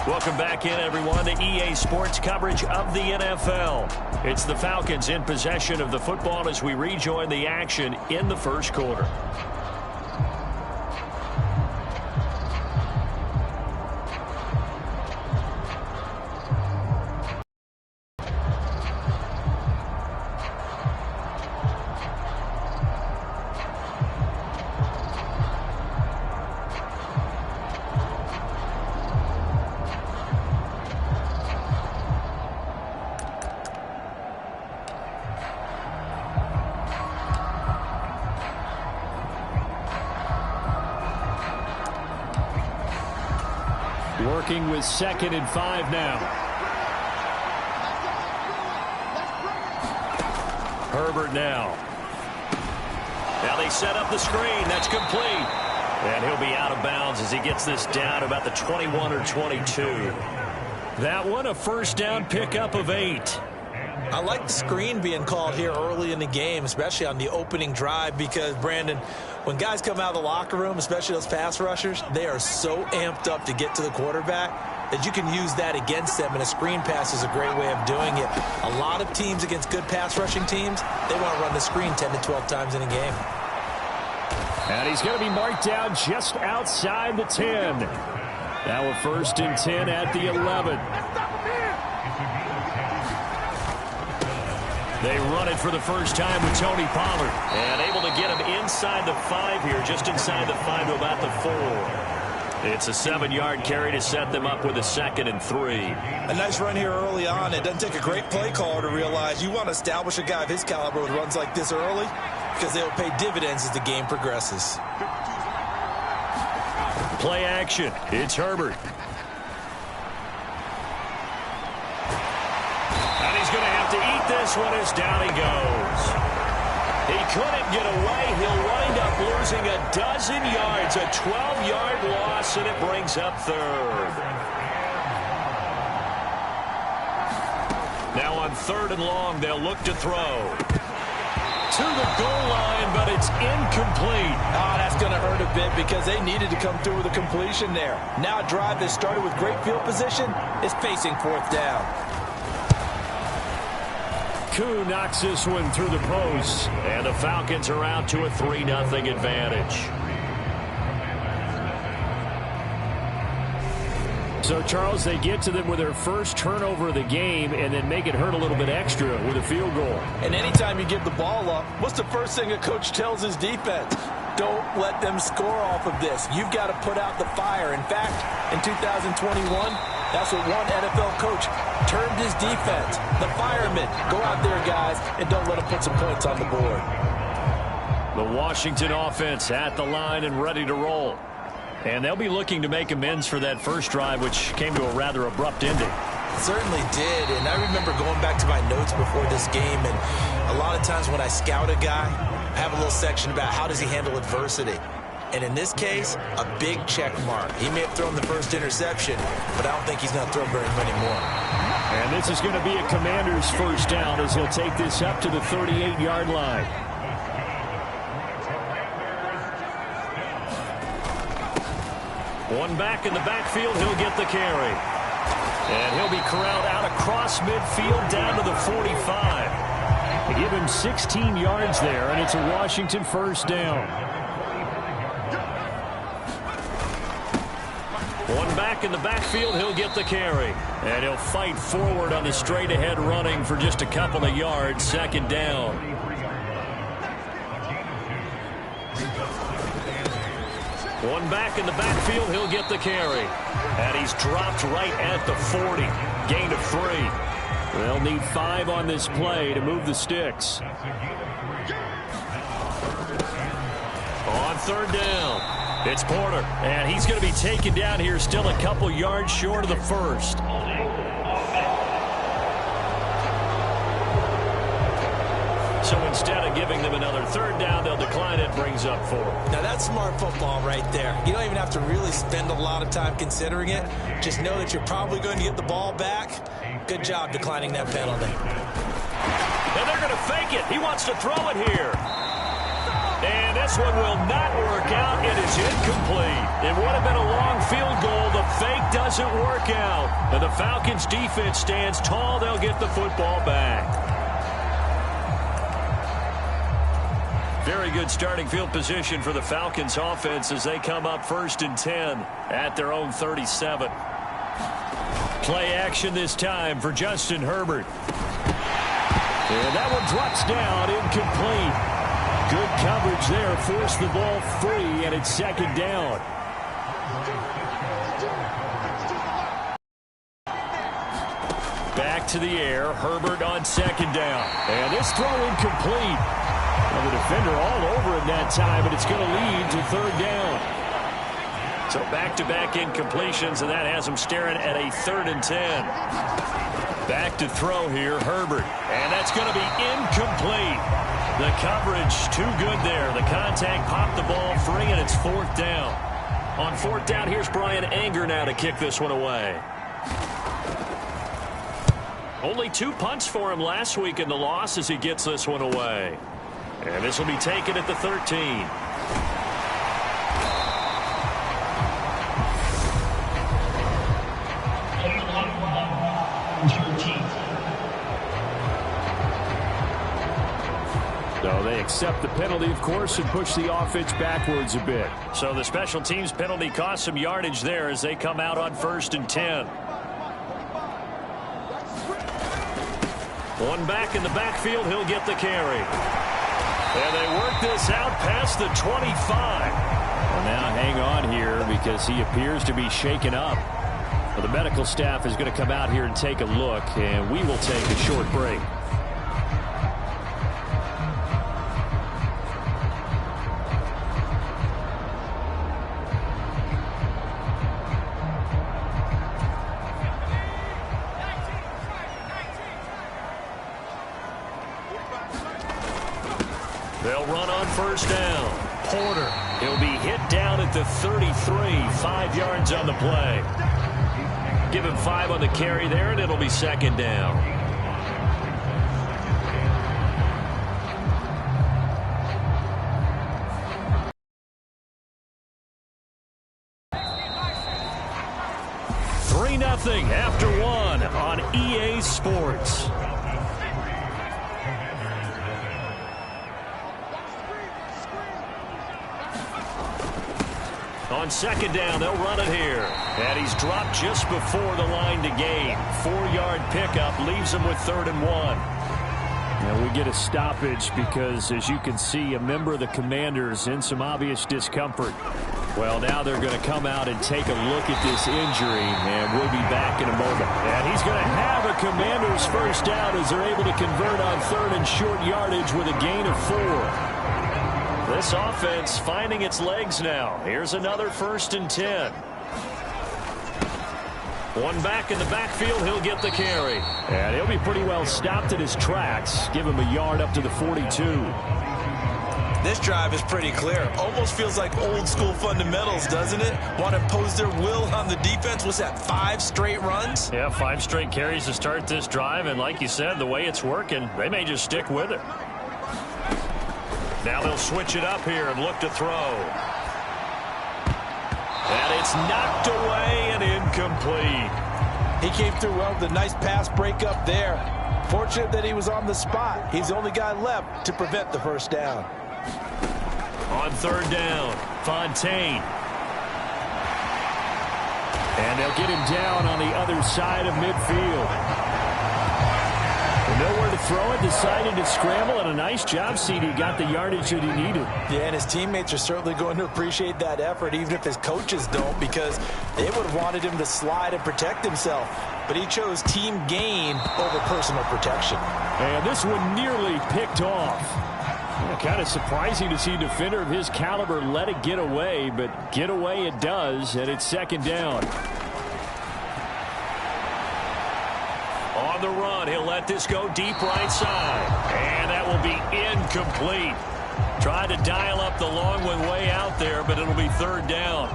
Welcome back in, everyone, to EA Sports coverage of the NFL. It's the Falcons in possession of the football as we rejoin the action in the first quarter. Working with 2nd and 5 now. Herbert now. Now they set up the screen. That's complete. And he'll be out of bounds as he gets this down about the 21 or 22. That one a first down pickup of 8. I like the screen being called here early in the game, especially on the opening drive, because, Brandon, when guys come out of the locker room, especially those pass rushers, they are so amped up to get to the quarterback that you can use that against them, and a screen pass is a great way of doing it. A lot of teams against good pass rushing teams, they want to run the screen 10 to 12 times in a game. And he's going to be marked down just outside the 10. Now a 1st and 10 at the 11. They run it for the first time with Tony Pollard. And able to get him inside the 5 here, just inside the 5 to about the 4. It's a 7-yard carry to set them up with a 2nd and 3. A nice run here early on. It doesn't take a great play caller to realize you want to establish a guy of his caliber with runs like this early, because they'll pay dividends as the game progresses. Play action. It's Herbert. This one is down he goes. He couldn't get away. He'll wind up losing a dozen yards, a 12-yard loss, and it brings up 3rd. Now on 3rd and long, they'll look to throw. To the goal line, but it's incomplete. Oh, that's going to hurt a bit because they needed to come through with a completion there. Now a drive that started with great field position is facing 4th down. Koo knocks this one through the post, and the Falcons are out to a 3-0 advantage. So, Charles, they get to them with their first turnover of the game and then make it hurt a little bit extra with a field goal. And anytime you give the ball up, what's the first thing a coach tells his defense? Don't let them score off of this. You've got to put out the fire. In fact, in 2021, that's what one NFL coach termed his defense. The firemen. Go out there, guys, and don't let them put some points on the board. The Washington offense at the line and ready to roll. And they'll be looking to make amends for that first drive, which came to a rather abrupt ending. Certainly did, and I remember going back to my notes before this game, and a lot of times when I scout a guy, I have a little section about how does he handle adversity. And in this case, a big check mark. He may have thrown the first interception, but I don't think he's going to throw very many more. And this is going to be a Commander's first down as he'll take this up to the 38-yard line. One back in the backfield, he'll get the carry. And he'll be corralled out across midfield down to the 45. They give him 16 yards there, and it's a Washington first down. One back in the backfield, he'll get the carry. And he'll fight forward on the straight-ahead running for just a couple of yards, 2nd down. One back in the backfield, he'll get the carry. And he's dropped right at the 40. Gain of 3. They'll need 5 on this play to move the sticks. On 3rd down. It's Porter, and he's going to be taken down here still a couple yards short of the first. So instead of giving them another 3rd down, they'll decline it, brings up 4. Now that's smart football right there. You don't even have to really spend a lot of time considering it. Just know that you're probably going to get the ball back. Good job declining that penalty. And they're going to fake it. He wants to throw it here. And this one will not work out. It is incomplete. It would have been a long field goal. The fake doesn't work out. And the Falcons defense stands tall. They'll get the football back. Very good starting field position for the Falcons offense as they come up 1st and 10 at their own 37. Play action this time for Justin Herbert. And that one drops down, incomplete. Good coverage there, forced the ball free, and it's 2nd down. Back to the air, Herbert on 2nd down. And this throw incomplete. Well, the defender all over it that time, but it's going to lead to 3rd down. So back-to-back incompletions, and that has him staring at a 3rd and 10. Back to throw here, Herbert. And that's going to be incomplete. The coverage too good there. The contact popped the ball free, and it's 4th down. On 4th down, here's Brian Anger now to kick this one away. Only 2 punts for him last week in the loss as he gets this one away. And this will be taken at the 13. So they accept the penalty, of course, and push the offense backwards a bit. So the special teams penalty cost some yardage there as they come out on 1st and 10. One back in the backfield, he'll get the carry. And they work this out past the 25. Well, now hang on here because he appears to be shaken up. Well, the medical staff is going to come out here and take a look, and we will take a short break. They'll run on 1st down. Porter. He'll be hit down at the 33. 5 yards on the play. Give him 5 on the carry there, and it'll be 2nd down. Nothing after 1 on EA Sports. On 2nd down, they'll run it here. And he's dropped just before the line to gain. 4-yard pickup leaves him with 3rd and 1. Now we get a stoppage because, as you can see, a member of the Commanders in some obvious discomfort. Well, now they're going to come out and take a look at this injury, and we'll be back in a moment. And he's going to have a Commanders 1st down as they're able to convert on 3rd and short yardage with a gain of 4. This offense finding its legs now. Here's another 1st and 10. One back in the backfield, he'll get the carry. And he'll be pretty well stopped in his tracks. Give him a yard up to the 42. This drive is pretty clear. Almost feels like old school fundamentals, doesn't it? Want to impose their will on the defense. What's that, 5 straight runs? Yeah, 5 straight carries to start this drive. And like you said, the way it's working, they may just stick with it. Now they'll switch it up here and look to throw. And it's knocked away and incomplete. He came through well with a nice pass breakup there. Fortunate that he was on the spot. He's the only guy left to prevent the 1st down. On 3rd down, Fontaine. And they'll get him down on the other side of midfield. Nowhere to throw it, decided to scramble, and a nice job, CD. Got the yardage that he needed. Yeah, and his teammates are certainly going to appreciate that effort, even if his coaches don't, because they would have wanted him to slide and protect himself. But he chose team gain over personal protection. And this one nearly picked off. Kind of surprising to see a defender of his caliber let it get away, but get away it does, and it's 2nd down. On the run, he'll let this go deep right side. And that will be incomplete. Tried to dial up the long one way out there, but it'll be 3rd down.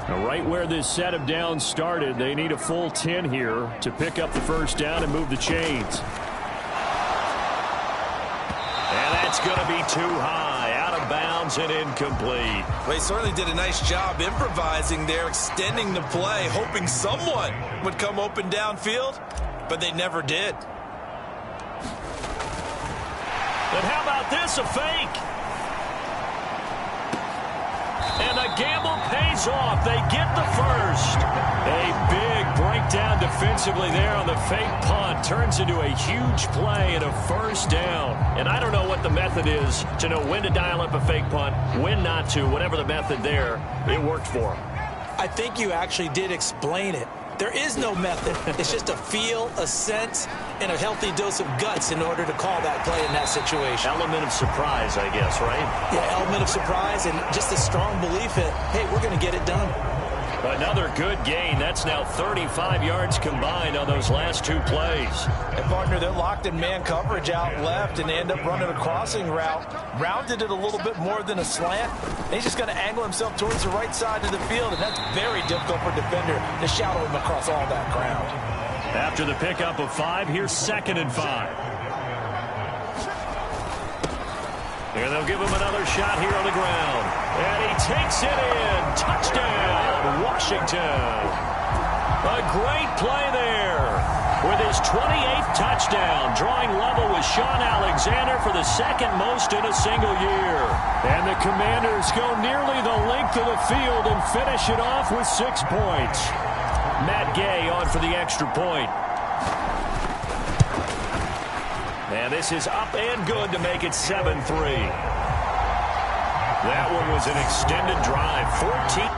Now, right where this set of downs started, they need a full 10 here to pick up the 1st down and move the chains. And that's going to be too high. Out of bounds downs and incomplete. They certainly did a nice job improvising there, extending the play, hoping someone would come open downfield, but they never did. And how about this, a fake? And the gamble pays off. They get the first. A big breakdown defensively there on the fake punt. Turns into a huge play and a first down. And I don't know what the method is to know when to dial up a fake punt, when not to. Whatever the method there, it worked for them. I think you actually did explain it. There is no method. It's just a feel, a sense, and a healthy dose of guts in order to call that play in that situation. Element of surprise, I guess, right? Yeah, element of surprise and just a strong belief that, hey, we're going to get it done. Another good gain. That's now 35 yards combined on those last two plays. And, partner, they're locked in man coverage out left, and they end up running a crossing route. Rounded it a little bit more than a slant. And he's just going to angle himself towards the right side of the field, and that's very difficult for a defender to shadow him across all that ground. After the pickup of 5, here's 2nd and 5. And they'll give him another shot here on the ground. And he takes it in. Touchdown, Washington. A great play there. With his 28th touchdown, drawing level with Sean Alexander for the second most in a single year. And the Commanders go nearly the length of the field and finish it off with 6 points. Matt Gay on for the extra point. And this is up and good to make it 7-3. That one was an extended drive. 14.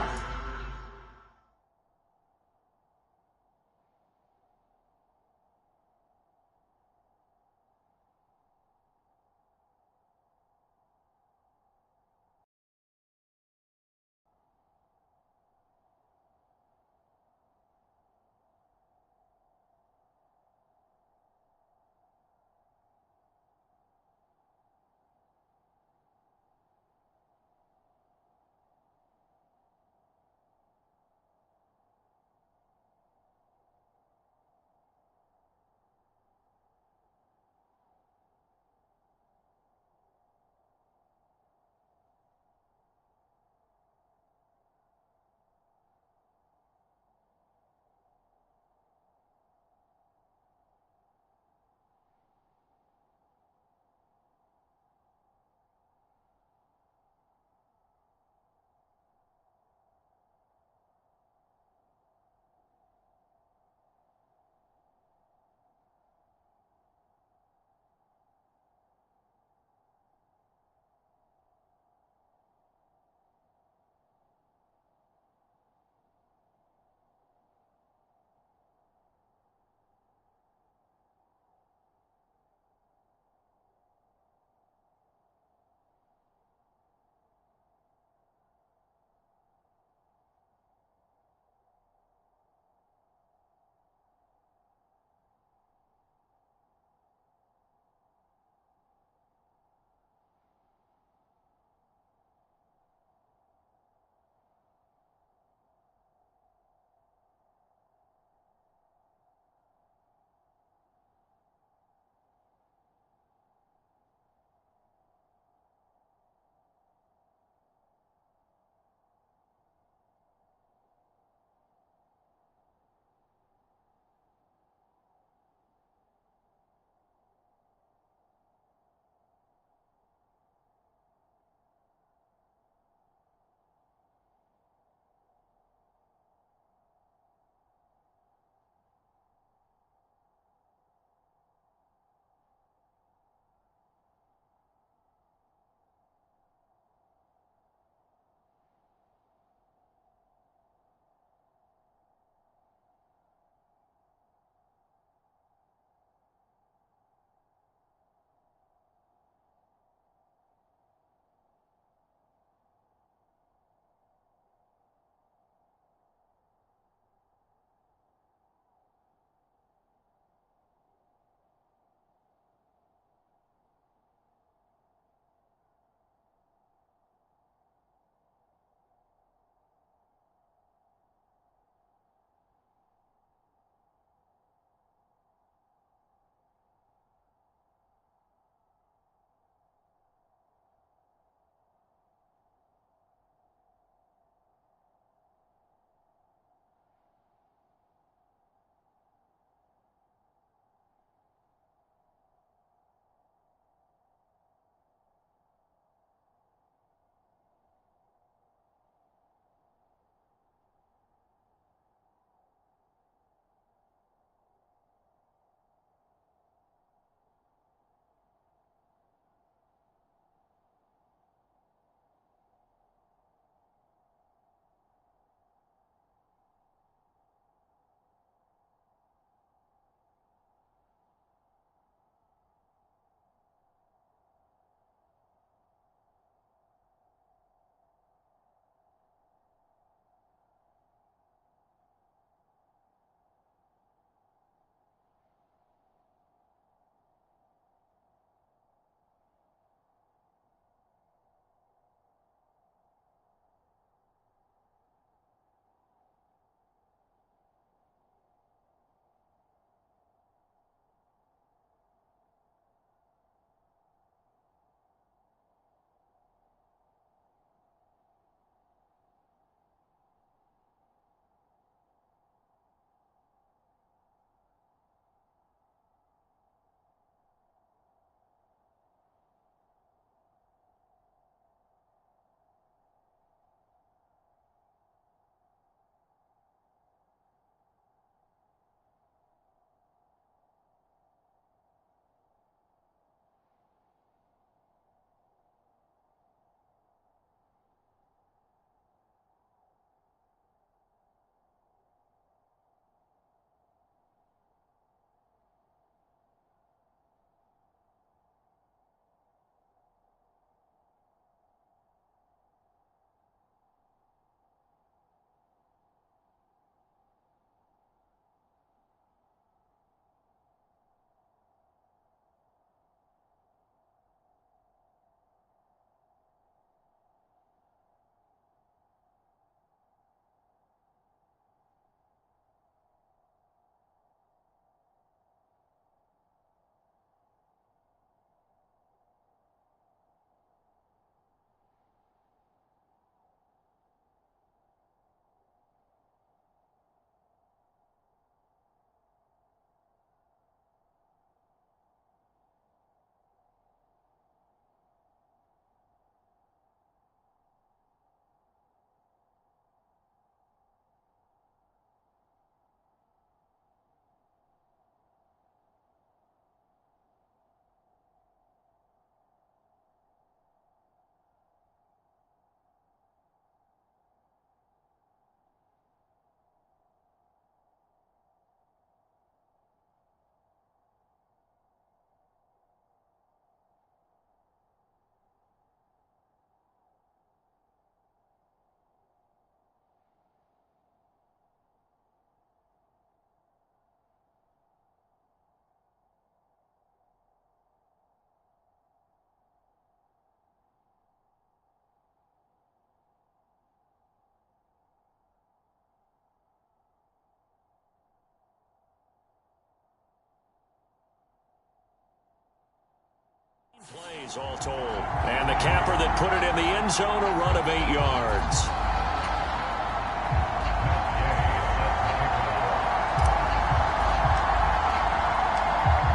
plays all told. And the capper that put it in the end zone, a run of 8 yards.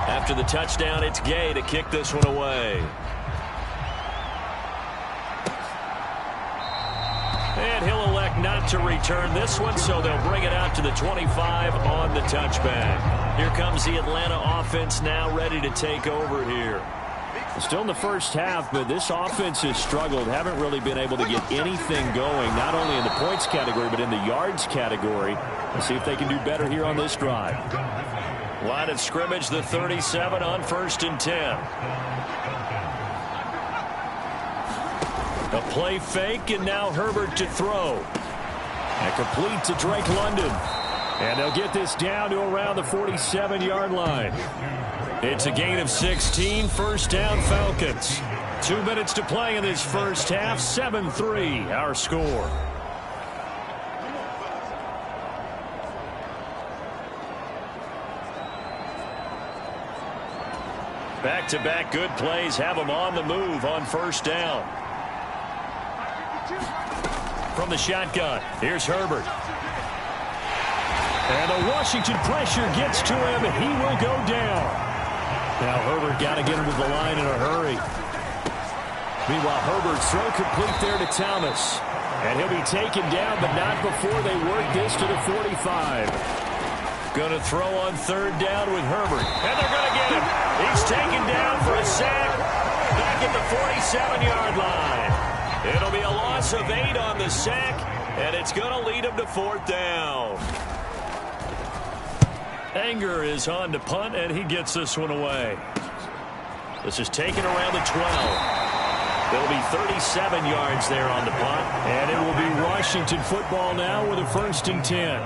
After the touchdown, it's Gay to kick this one away. And he'll elect not to return this one, so they'll bring it out to the 25 on the touchback. Here comes the Atlanta offense now ready to take over here. Still in the first half, but this offense has struggled. Haven't really been able to get anything going, not only in the points category, but in the yards category. Let's see if they can do better here on this drive. Line of scrimmage, the 37 on 1st and 10. A play fake, and now Herbert to throw. And complete to Drake London. And they'll get this down to around the 47-yard line. It's a gain of 16, first down Falcons. 2 minutes to play in this first half, 7-3 our score. Back-to-back good plays have them on the move on first down. From the shotgun, here's Herbert. And the Washington pressure gets to him, and he will go down. Now Herbert got to get him to the line in a hurry. Meanwhile, Herbert's throw complete there to Thomas. And he'll be taken down, but not before they work this to the 45. Going to throw on 3rd down with Herbert. And they're going to get him. He's taken down for a sack back at the 47-yard line. It'll be a loss of 8 on the sack, and it's going to lead him to 4th down. Anger is on to punt, and he gets this one away. This is taken around the 12. There'll be 37 yards there on the punt. And it will be Washington football now with a 1st and 10.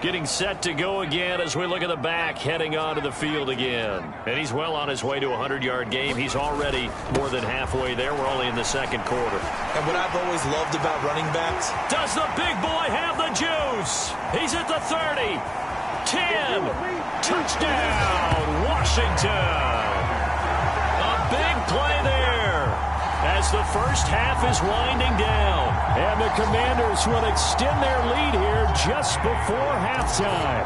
Getting set to go again as we look at the back heading onto the field again. And he's well on his way to a 100-yard game. He's already more than halfway there. We're only in the 2nd quarter. And what I've always loved about running backs. Does the big boy have the juice? He's at the 30. 10. Touchdown, Washington. A big play there as the first half is winding down. And the Commanders will extend their lead here just before halftime.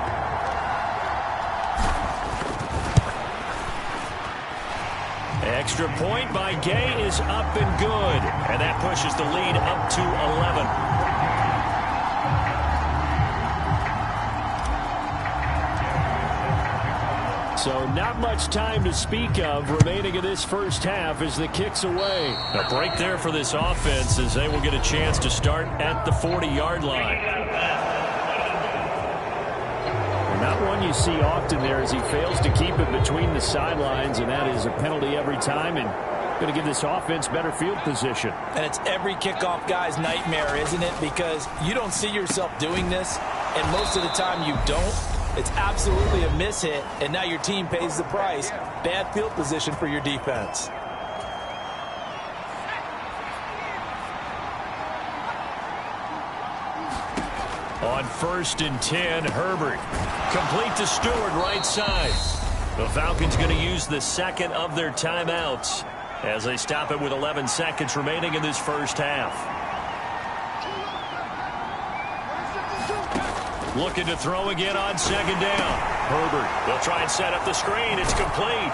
Extra point by Gay is up and good. And that pushes the lead up to 11. So not much time to speak of remaining in this first half as the kick's away. A break there for this offense as they will get a chance to start at the 40-yard line. Not one you see often there as he fails to keep it between the sidelines, and that is a penalty every time and going to give this offense better field position. And it's every kickoff guy's nightmare, isn't it? Because you don't see yourself doing this, and most of the time you don't. It's absolutely a mishit, and now your team pays the price. Bad field position for your defense. On 1st and 10, Herbert. Complete to Stewart, right side. The Falcons going to use the 2nd of their timeouts as they stop it with 11 seconds remaining in this first half. Looking to throw again on 2nd down. Herbert, they'll try and set up the screen. It's complete.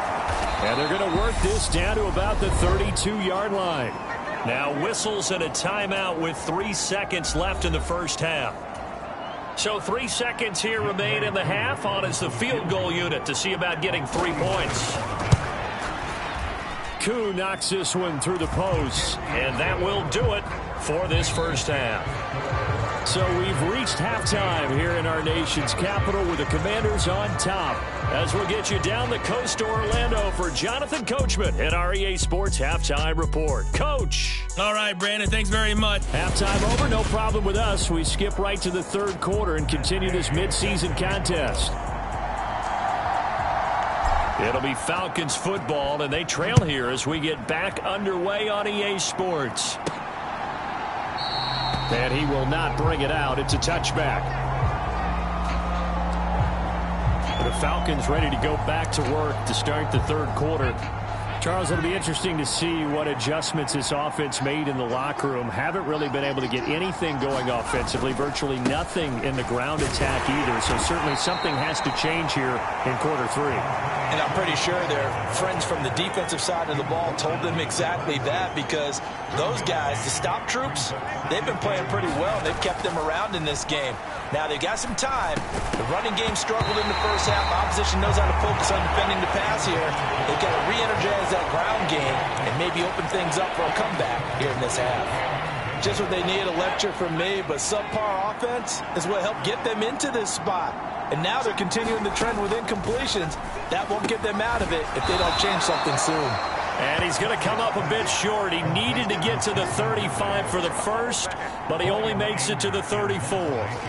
And they're going to work this down to about the 32-yard line. Now whistles and a timeout with 3 seconds left in the first half. So 3 seconds here remain in the half on as the field goal unit to see about getting 3 points. Koo knocks this one through the post. And that will do it for this first half. So we've reached halftime here in our nation's capital with the Commanders on top. As we'll get you down the coast to Orlando for Jonathan Coachman at our EA Sports Halftime Report. Coach. All right, Brandon, thanks very much. Halftime over, no problem with us. We skip right to the 3rd quarter and continue this midseason contest. It'll be Falcons football, and they trail here as we get back underway on EA Sports. And he will not bring it out. It's a touchback. The Falcons ready to go back to work to start the 3rd quarter. Charles, it'll be interesting to see what adjustments this offense made in the locker room. Haven't really been able to get anything going offensively, virtually nothing in the ground attack either. So certainly something has to change here in quarter three. And I'm pretty sure their friends from the defensive side of the ball told them exactly that, because those guys, the stop troops, they've been playing pretty well. They've kept them around in this game. Now, they've got some time. The running game struggled in the first half. Opposition knows how to focus on defending the pass here. They've got to re-energize that ground game and maybe open things up for a comeback here in this half. Just what they need, a lecture from me, but subpar offense is what helped get them into this spot. And now they're continuing the trend with incompletions. That won't get them out of it if they don't change something soon. And he's going to come up a bit short. He needed to get to the 35 for the first, but he only makes it to the 34.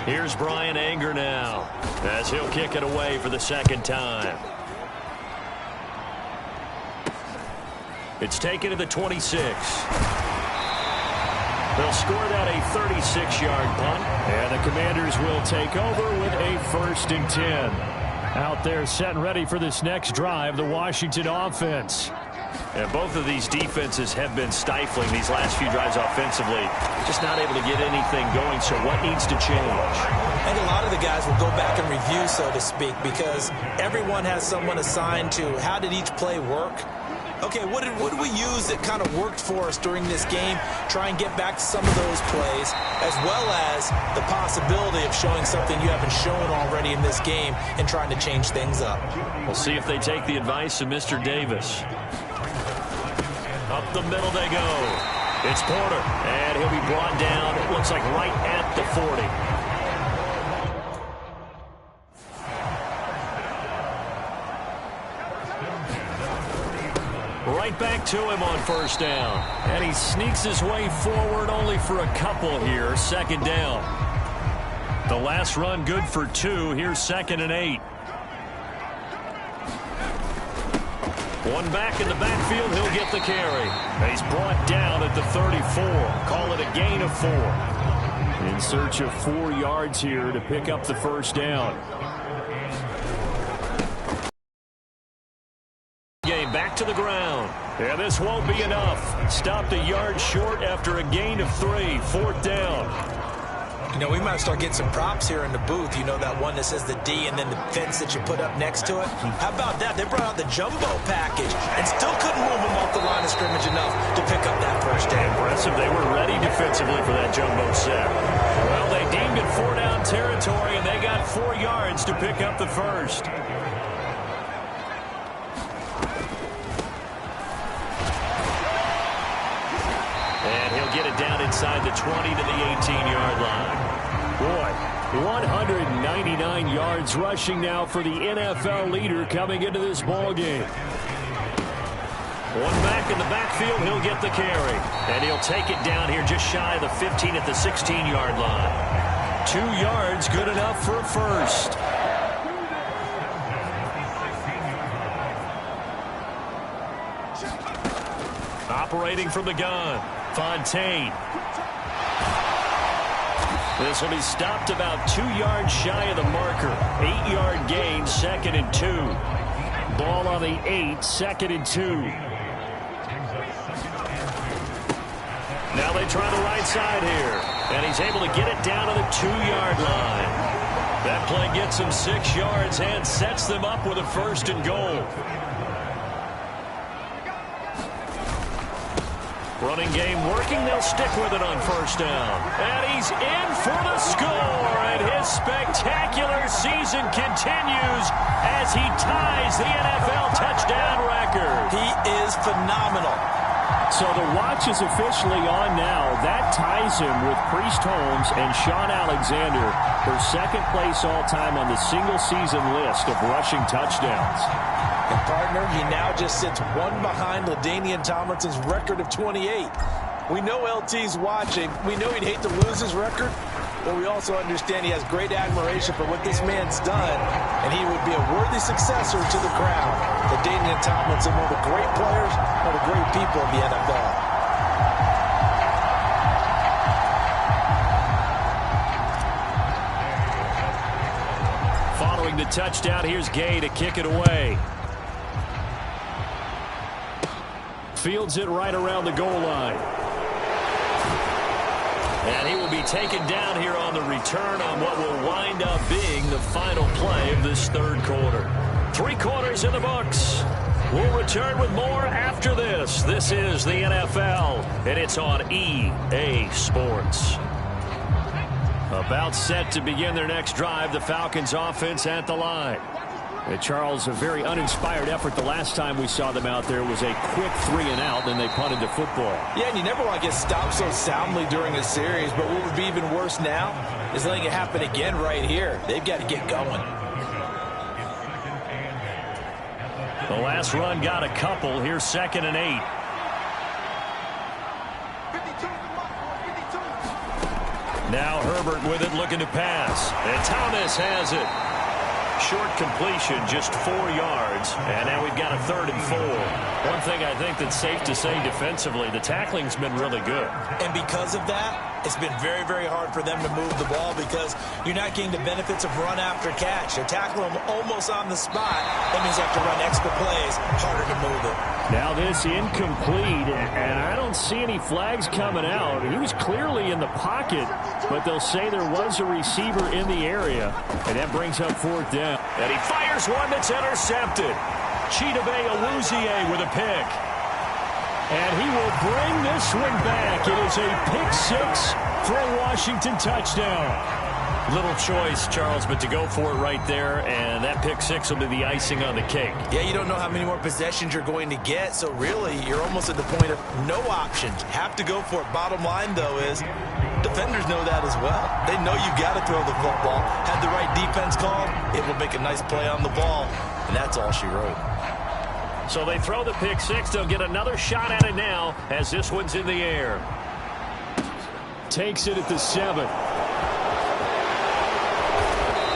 Here's Brian Anger now, as he'll kick it away for the second time. It's taken to the 26. They'll score that a 36-yard punt. And the Commanders will take over with a 1st and 10. Out there set and ready for this next drive, the Washington offense. And both of these defenses have been stifling these last few drives offensively. Just not able to get anything going, so what needs to change? I think a lot of the guys will go back and review, so to speak, because everyone has someone assigned to how did each play work. Okay, what did we use that kind of worked for us during this game? Try and get back to some of those plays, as well as the possibility of showing something you haven't shown already in this game and trying to change things up. We'll see if they take the advice of Mr. Davis. Up the middle they go. It's Porter, and he'll be brought down, it looks like right at the 40. Right back to him on first down. And he sneaks his way forward only for a couple here. Second down. The last run good for 2. Here's 2nd and 8. One back in the backfield, he'll get the carry. He's brought down at the 34. Call it a gain of 4. In search of 4 yards here to pick up the first down. Game back to the ground. Yeah, this won't be enough. Stopped a yard short after a gain of 3. 4th down. You know, we might start getting some props here in the booth. You know, that one that says the D and then the fence that you put up next to it. How about that? They brought out the jumbo package and still couldn't move them off the line of scrimmage enough to pick up that first down. Impressive. They were ready defensively for that jumbo set. Well, they deemed it 4-down territory, and they got 4 yards to pick up the first. And he'll get it down inside the 20 to the 18-yard line. Boy, 199 yards rushing now for the NFL leader coming into this ball game. One back in the backfield, he'll get the carry. And he'll take it down here just shy of the 15 at the 16-yard line. 2 yards, good enough for a first. Operating from the gun, Fontaine. This will be stopped about 2 yards shy of the marker. 8-yard gain, 2nd and 2. Ball on the 8, 2nd and 2. Now they try the right side here. And he's able to get it down to the 2-yard line. That play gets him 6 yards and sets them up with a 1st and goal. Running game working. They'll stick with it on first down. And he's in for the score. And his spectacular season continues as he ties the NFL touchdown record. He is phenomenal. So the watch is officially on now. That ties him with Priest Holmes and Sean Alexander for 2nd place all-time on the single-season list of rushing touchdowns. And, partner, he now just sits one behind LaDainian Tomlinson's record of 28. We know LT's watching. We know he'd hate to lose his record, but we also understand he has great admiration for what this man's done, and he would be a worthy successor to the crown. LaDainian Tomlinson, one of the great players, one of the great people in the NFL. Following the touchdown, here's Gay to kick it away. Fields it right around the goal line. And he will be taken down here on the return on what will wind up being the final play of this third quarter. 3 quarters in the books. We'll return with more after this. This is the NFL, and it's on EA Sports. About set to begin their next drive, the Falcons offense at the line. And Charles, a very uninspired effort the last time we saw them out there was a quick 3-and-out, then they punted the football. Yeah, and you never want to get stopped so soundly during a series, but what would be even worse now is letting it happen again right here. They've got to get going. The last run got a couple. Here's 2nd and 8. Now Herbert with it, looking to pass. And Thomas has it. Short completion, just 4 yards. And now we've got a 3rd and 4. One thing I think that's safe to say defensively, the tackling's been really good. And because of that, it's been very, very hard for them to move the ball because you're not getting the benefits of run after catch. They're tackling them almost on the spot. That means they have to run extra plays, harder to move it. Now this incomplete, and I don't see any flags coming out. He was clearly in the pocket, but they'll say there was a receiver in the area, and that brings up 4th down. And he fires one that's intercepted. Chidobe Awuzie with a pick. And he will bring this one back. It is a pick 6 for a Washington touchdown. Little choice, Charles, but to go for it right there, and that pick 6 will be the icing on the cake. Yeah, you don't know how many more possessions you're going to get, so really you're almost at the point of no options. Have to go for it. Bottom line, though, is defenders know that as well. They know you've got to throw the football. Had the right defense called, it will make a nice play on the ball, and that's all she wrote. So they throw the pick 6. They'll get another shot at it now as this one's in the air. Takes it at the 7.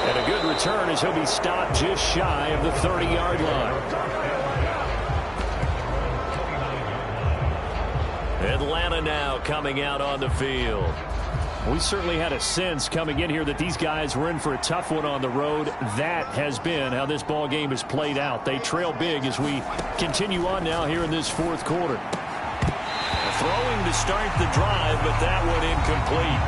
And a good return as he'll be stopped just shy of the 30-yard line. Atlanta now coming out on the field. We certainly had a sense coming in here that these guys were in for a tough one on the road. That has been how this ball game has played out. They trail big as we continue on now here in this 4th quarter. Throwing to start the drive, but that one incomplete.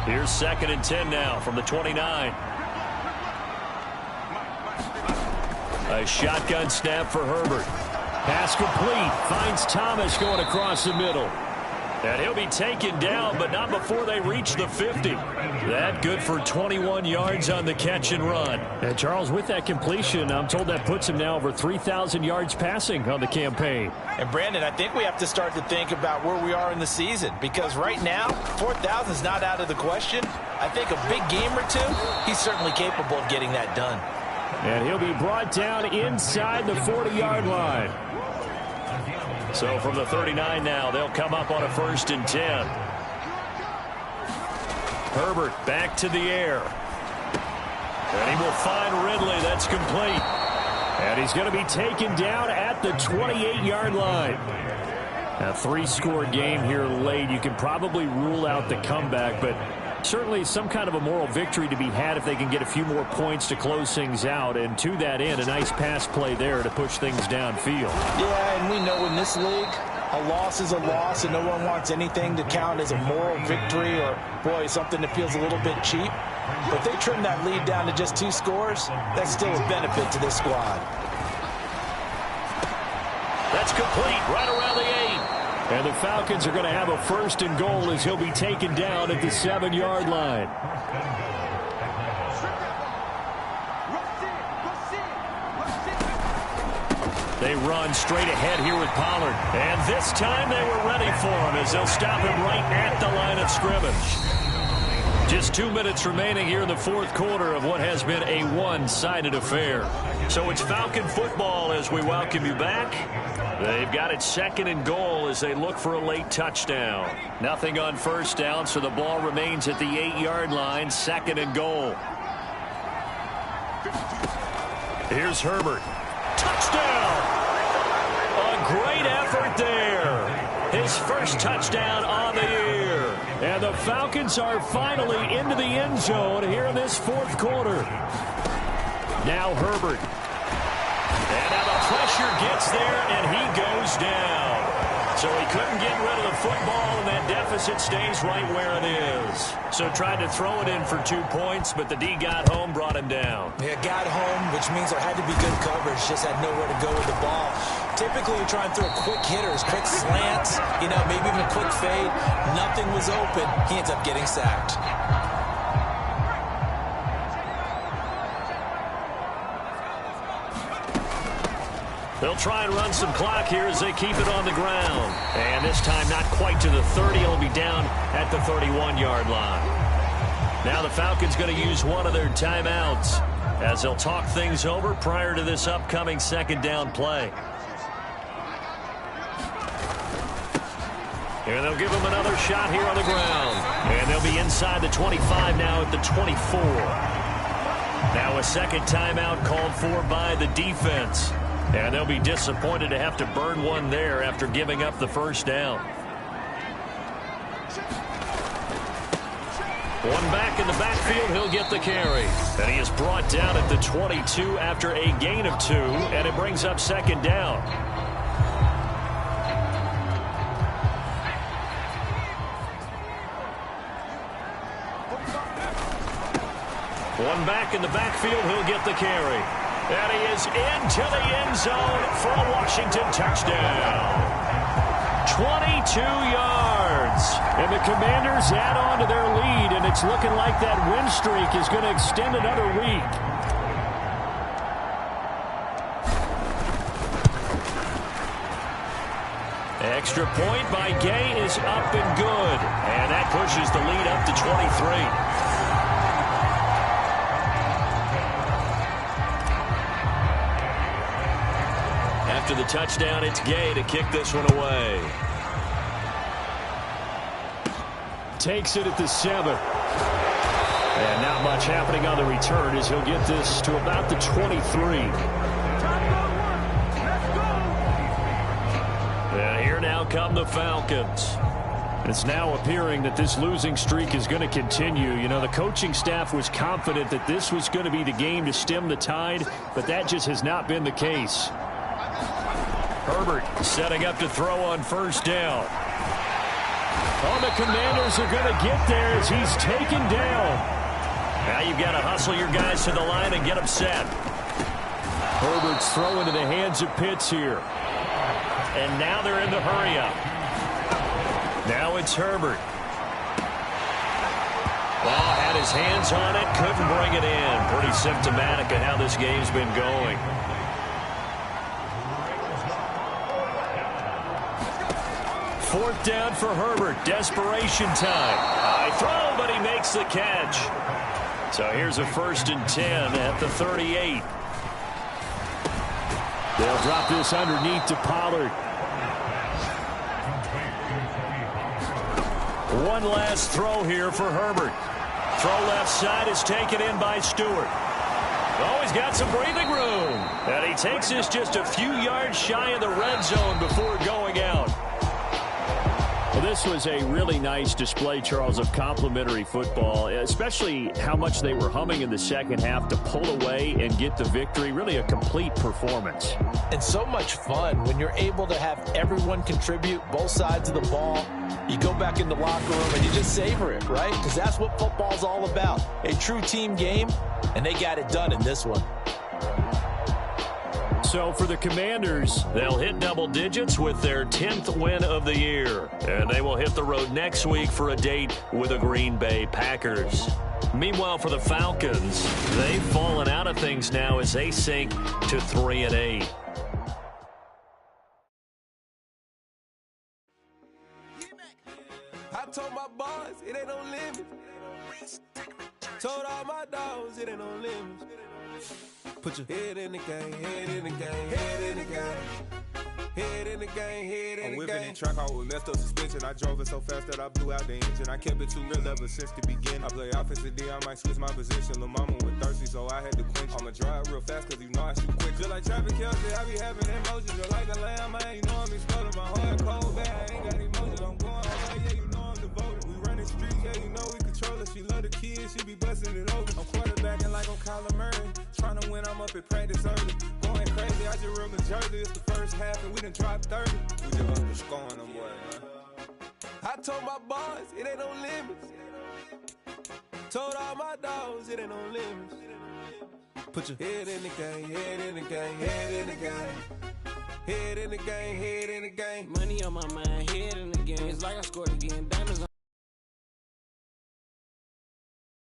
Here's 2nd and 10 now from the 29. A shotgun snap for Herbert. Pass complete. Finds Thomas going across the middle. And he'll be taken down, but not before they reach the 50. That good for 21 yards on the catch and run. And Charles, with that completion, I'm told that puts him now over 3,000 yards passing on the campaign. And Brandon, I think we have to start to think about where we are in the season, because right now 4,000 is not out of the question. I think a big game or two, he's certainly capable of getting that done. And he'll be brought down inside the 40-yard line. So from the 39 now, they'll come up on a 1st and 10. Herbert back to the air. And he will find Ridley. That's complete. And he's going to be taken down at the 28-yard line. A 3-score game here late. You can probably rule out the comeback, but certainly some kind of a moral victory to be had if they can get a few more points to close things out. And to that end, a nice pass play there to push things downfield. Yeah, and we know in this league, a loss is a loss, and no one wants anything to count as a moral victory or, boy, something that feels a little bit cheap. But if they trim that lead down to just 2 scores, that's still a benefit to this squad. That's complete right around the 8. And the Falcons are going to have a 1st and goal as he'll be taken down at the 7-yard line. They run straight ahead here with Pollard. And this time they were ready for him as they'll stop him right at the line of scrimmage. Just 2 minutes remaining here in the 4th quarter of what has been a one-sided affair. So it's Falcon football as we welcome you back. They've got it 2nd and goal as they look for a late touchdown. Nothing on 1st down, so the ball remains at the 8-yard line, 2nd and goal. Here's Herbert. Touchdown! A great effort there. His first touchdown on the year. And the Falcons are finally into the end zone here in this 4th quarter. Now Herbert. And now the pressure gets there, and he goes down. So he couldn't get rid of the football, and that deficit stays right where it is. So tried to throw it in for 2 points, but the D got home, brought him down. Yeah, got home, which means there had to be good coverage. Just had nowhere to go with the ball. Typically, you try and throw quick hitters, quick slants, maybe even a quick fade. Nothing was open. He ends up getting sacked. They'll try and run some clock here as they keep it on the ground. And this time not quite to the 30. He'll be down at the 31-yard line. Now the Falcons going to use one of their timeouts as they'll talk things over prior to this upcoming second down play. And they'll give him another shot here on the ground. And they'll be inside the 25 now at the 24. Now a second timeout called for by the defense. And they'll be disappointed to have to burn one there after giving up the first down. One back in the backfield, he'll get the carry. And he is brought down at the 22 after a gain of 2, and it brings up second down. One back in the backfield, he'll get the carry. And he is into the end zone for a Washington touchdown. 22 yards. And the Commanders add on to their lead, and it's looking like that win streak is going to extend another week. Extra point by Gay is up and good. And that pushes the lead up to 23. After the touchdown, it's Gay to kick this one away. Takes it at the 7. And not much happening on the return as he'll get this to about the 23. And here now come the Falcons. It's now appearing that this losing streak is going to continue. The coaching staff was confident that this was going to be the game to stem the tide, but that just has not been the case. Herbert setting up to throw on first down. Oh, the Commanders are going to get there as he's taken down. Now you've got to hustle your guys to the line and get them set. Herbert's throw into the hands of Pitts here. And now they're in the hurry-up. Now it's Herbert. Ball had his hands on it, couldn't bring it in. Pretty symptomatic of how this game's been going. Fourth down for Herbert. Desperation time. High throw, but he makes the catch. So here's a 1st and 10 at the 38. They'll drop this underneath to Pollard. One last throw here for Herbert. Throw left side is taken in by Stewart. Oh, he's got some breathing room. And he takes this just a few yards shy of the red zone before going out. Well, this was a really nice display, Charles, of complimentary football, especially how much they were humming in the second half to pull away and get the victory. Really a complete performance. And so much fun when you're able to have everyone contribute, both sides of the ball. You go back in the locker room and you just savor it, right? Because that's what football's all about. A true team game, and they got it done in this one. So for the Commanders, they'll hit double digits with their 10th win of the year. And they will hit the road next week for a date with the Green Bay Packers. Meanwhile, for the Falcons, they've fallen out of things now as they sink to 3-8. I told my boys it ain't no limit. Told all my dogs it ain't no limit. Put your head in the game, head in the game, head in the game. Head in the game, head in the game. I'm whipping and track out with messed up suspension. I drove it so fast that I blew out the engine. I kept it too real ever since the beginning. I play offensive D, I might switch my position. Lil' mama was thirsty, so I had to quench. I'ma drive real fast, cause you know I shoot quick. Just like traffic Kelsey, I be having emotions. Just like a lamb, man, you know I'm exploding. My heart cold, bad, I ain't got emotions. I'm going all day, yeah, you know I'm devoted. We running streets, yeah, you know we control it. She love the kids, she be busting it open. I'm quarterbacking like I'm Kyler Murray. Trying to win when I'm up at practice early. Going crazy, I just rolled the jersey. It's the first half and we done dropped 30. We just up to scoring them boys, man. I told my boys, it ain't no limits. Told all my dogs, it ain't no limits. Put your head in the game, head in the game, head in the game. Head in the game, head in the game. Money on my mind, head in the game. It's like I scored again. Diamonds on.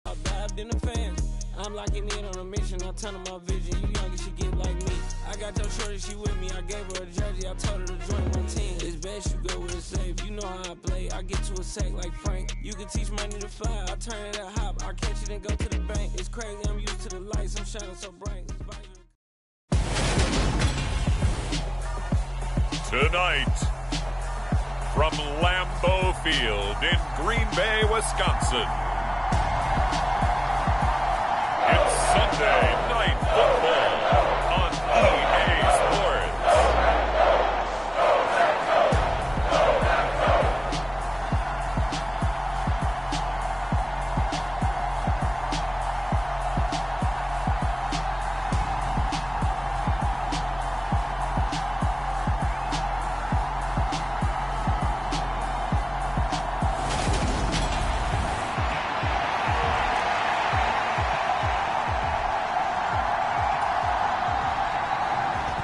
I dived in the fans. I'm locking in on a mission. I turn on my vision. You young, she get like me. I got your shorty, she with me. I gave her a jersey. I told her to join my team. It's best you go with a safe. You know how I play. I get to a sack like Frank. You can teach money to fly. I turn it at hop. I catch it and go to the bank. It's crazy. I'm used to the lights. I'm shining so bright. Tonight, from Lambeau Field in Green Bay, Wisconsin, it's Sunday Night Football on EA Sports.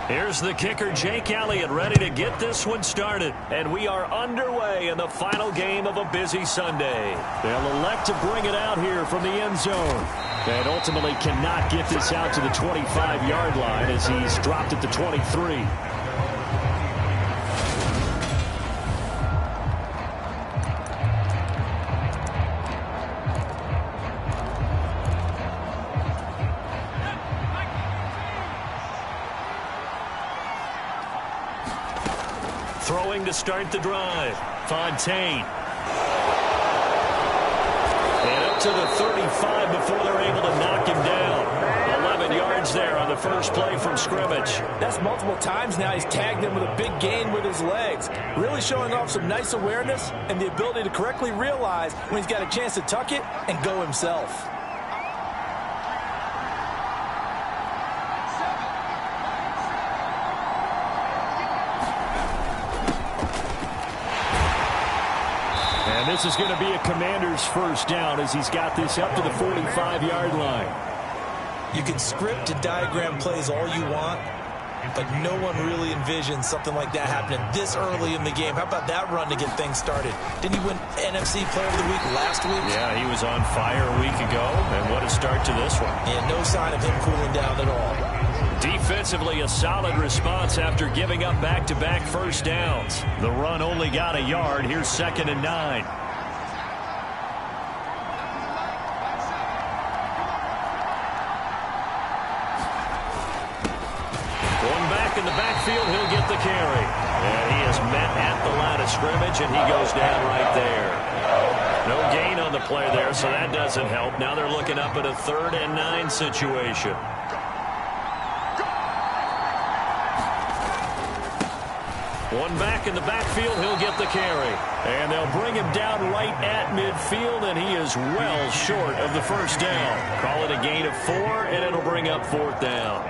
Here's the kicker, Jake Elliott, ready to get this one started. And we are underway in the final game of a busy Sunday. They'll elect to bring it out here from the end zone. And ultimately cannot get this out to the 25-yard line as he's dropped at the 23. Throwing to start the drive. Fontaine. And up to the 35 before they're able to knock him down. 11 yards there on the first play from scrimmage. That's multiple times now. He's tagged him with a big gain with his legs. Really showing off some nice awareness and the ability to correctly realize when he's got a chance to tuck it and go himself. And this is going to be a Commander's first down as he's got this up to the 45-yard line. You can script and diagram plays all you want, but no one really envisions something like that happening this early in the game. How about that run to get things started? Didn't he win NFC Player of the Week last week? Yeah, he was on fire a week ago, and what a start to this one. And no sign of him cooling down at all. Defensively, a solid response after giving up back-to-back first downs. The run only got a yard. Here's 2nd and 9. Going back in the backfield, he'll get the carry. And he is met at the line of scrimmage, and he goes down right there. No gain on the play there, so that doesn't help. Now they're looking up at a 3rd and 9 situation. One back in the backfield, he'll get the carry. And they'll bring him down right at midfield, and he is well short of the first down. Call it a gain of 4, and it'll bring up 4th down.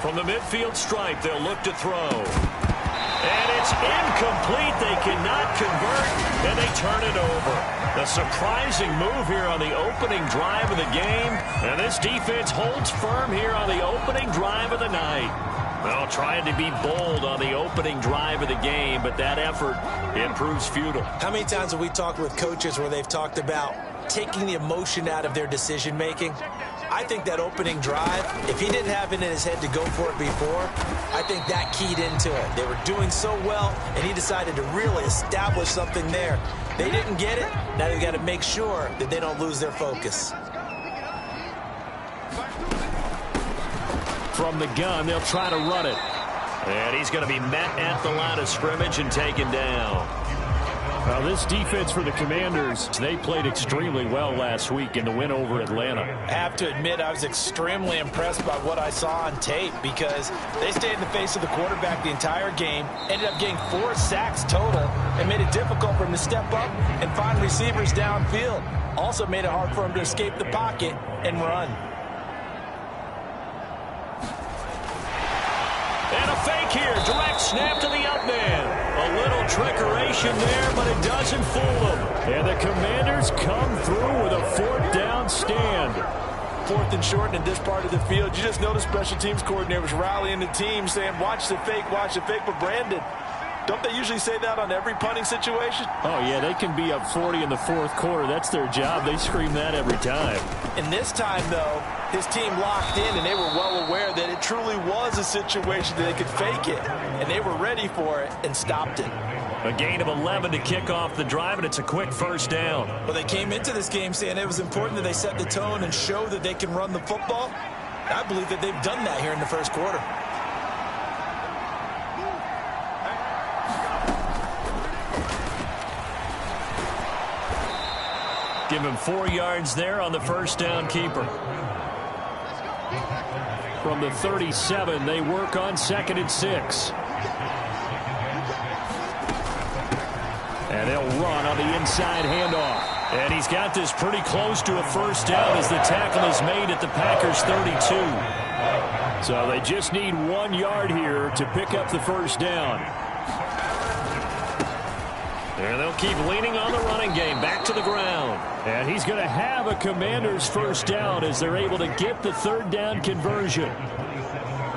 From the midfield stripe, they'll look to throw. And it's incomplete. They cannot convert, and they turn it over. A surprising move here on the opening drive of the game, and this defense holds firm here on the opening drive of the night. Well, trying to be bold on the opening drive of the game, but that effort, it proves futile. How many times have we talked with coaches where they've talked about taking the emotion out of their decision-making? I think that opening drive, if he didn't have it in his head to go for it before, I think that keyed into it. They were doing so well, and he decided to really establish something there. They didn't get it. Now they've got to make sure that they don't lose their focus. From the gun, they'll try to run it. And he's going to be met at the line of scrimmage and taken down. Well, this defense for the Commanders, they played extremely well last week in the win over Atlanta. I have to admit, I was extremely impressed by what I saw on tape because they stayed in the face of the quarterback the entire game, ended up getting 4 sacks total, and made it difficult for him to step up and find receivers downfield. Also made it hard for him to escape the pocket and run. And a fake here. Direct snap to the up man. A little trickeration there, but it doesn't fool them. And the Commanders come through with a 4th down stand. 4th and short in this part of the field. You just notice special teams coordinators rallying the team saying, watch the fake, but Brandon, don't they usually say that on every punting situation? Oh, yeah, they can be up 40 in the 4th quarter. That's their job. They scream that every time. And this time, though, his team locked in, and they were well aware that it truly was a situation that they could fake it. And they were ready for it and stopped it. A gain of 11 to kick off the drive, and it's a quick 1st down. Well, they came into this game saying it was important that they set the tone and show that they can run the football. I believe that they've done that here in the 1st quarter. Give him 4 yards there on the 1st down keeper. From the 37, they work on 2nd and 6. And they'll run on the inside handoff. And he's got this pretty close to a 1st down as the tackle is made at the Packers' 32. So they just need 1 yard here to pick up the 1st down. And they'll keep leaning on the running game. Back to the ground. And he's going to have a Commanders 1st down as they're able to get the 3rd down conversion.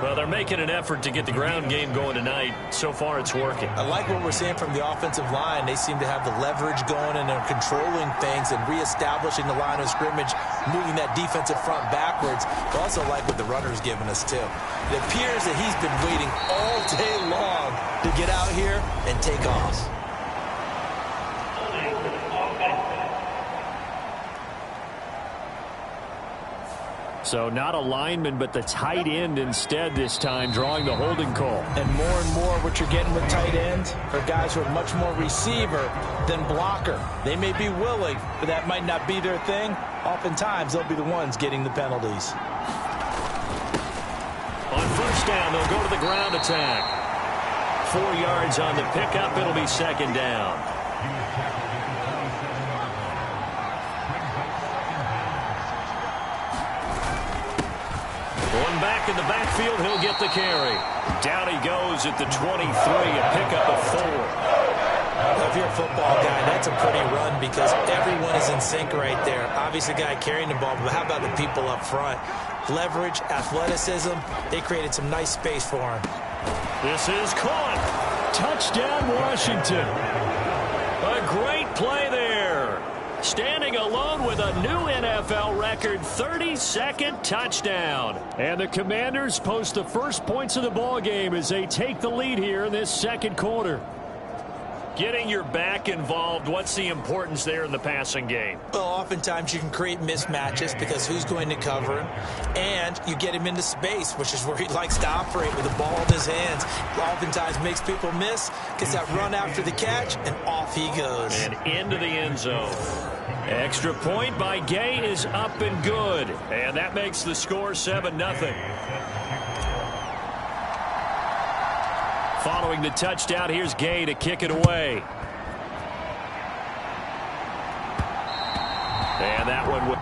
Well, they're making an effort to get the ground game going tonight. So far, it's working. I like what we're seeing from the offensive line. They seem to have the leverage going, and they're controlling things and reestablishing the line of scrimmage, moving that defensive front backwards. I also like what the runner's giving us, too. It appears that he's been waiting all day long to get out here and take off. So not a lineman, but the tight end instead this time, drawing the holding call. And more what you're getting with tight ends are guys who are much more receiver than blocker. They may be willing, but that might not be their thing. Oftentimes, they'll be the ones getting the penalties. On 1st down, they'll go to the ground attack. 4 yards on the pickup. It'll be 2nd down. Going back in the backfield, he'll get the carry. Down he goes at the 23, a pickup of 4. Well, if you're a football guy, that's a pretty run because everyone is in sync right there. Obviously, the guy carrying the ball, but how about the people up front? Leverage, athleticism, they created some nice space for him. This is caught. Touchdown, Washington. A great play there. Standing alone with a new NFL record 32nd touchdown. And the Commanders post the first points of the ball game as they take the lead here in this 2nd quarter. Getting your back involved, what's the importance there in the passing game? Well, oftentimes you can create mismatches because who's going to cover him? And you get him into space, which is where he likes to operate with the ball in his hands. Oftentimes makes people miss, gets that run after the catch, and off he goes. And into the end zone. Extra point by Gay is up and good. And that makes the score 7-0. Following the touchdown, here's Gay to kick it away. And that one will...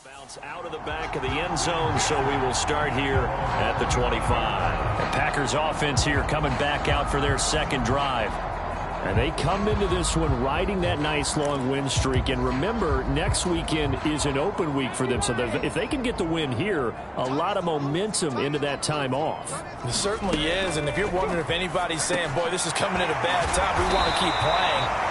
Bounce out of the back of the end zone, so we will start here at the 25. The Packers offense here coming back out for their second drive. And they come into this one riding that nice long win streak. And remember, next weekend is an open week for them. So if they can get the win here, a lot of momentum into that time off. It certainly is. And if you're wondering if anybody's saying, boy, this is coming at a bad time, we want to keep playing,